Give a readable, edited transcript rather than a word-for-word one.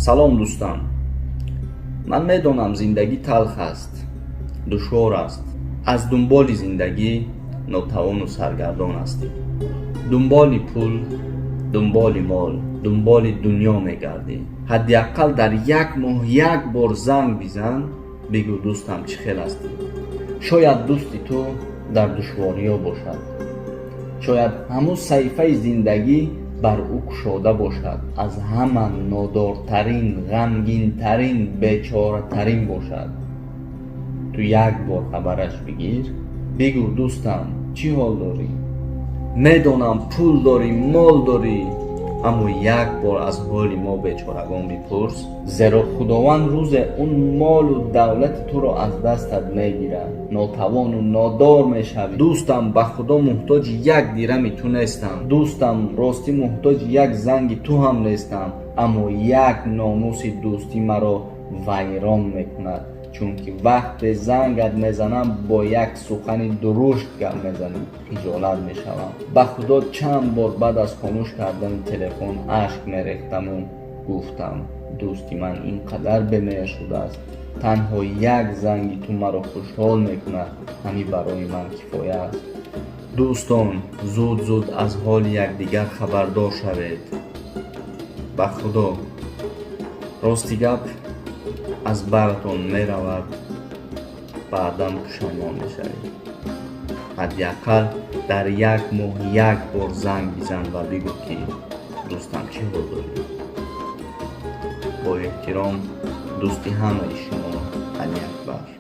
салом дӯстам, ман медонам зиндагӣ талх аст, душвор аст. аз дунболи зиндагӣ нотавону саргардон ҳастӣ. дунболи пул, дунболи мол, дунболи дунё мегардӣ. ҳадди аққал дар як моҳ як бор занг бизан, бигӯ дӯстам чӣ хел ҳастӣ. шояд дӯсти ту дар душвориҳо бошад, шояд ҳамун саҳифаи зиндагӣ бар ӯ кушода бошад, аз ҳама нодортарин, ғамгинтарин, бечоратарин бошад. ту як бор хабараш бигир, бигӯ дӯстам чӣ ҳол дорӣ? медонам пул дорӣ, мол дорӣ, аммо як бор аз ҳоли мо бечорагон бипурс, зеро худованд рӯзе он молу давлати туро аз дастат мегирад, нотавону нодор мешавӣ. дӯстам, ба худо муҳтоҷи як дирами ту нестам. дӯстам, ростӣ муҳтоҷи як занги ту ҳам нестам, аммо як номуси дӯстӣ маро вайрон мекунад, чунки вақте зангат мезанам, бо як сухани дурушт гап мезанӣ, хиҷолат мешавам. ба худо чанд бор баъд аз хомӯш кардани телефон ашк мерехтаму гуфтам, дӯсти ман ин қадар бемеҳр шудааст, танҳо як занги ту маро хушҳол мекунад, ҳамин барои ман кифоя аст. дӯстон, зуд зуд аз ҳоли якдигар хабардор шавед. ба худо, рости гап аз баратон меравад, баъдан пушаймон мешавед. ҳадди аққал дар як моҳ як бор занг бизан ва бигӯ ки дӯстам чӣ ҳол дорӣ. бо эҳтиром, дӯсти ҳамаи шумо, Али Акбар.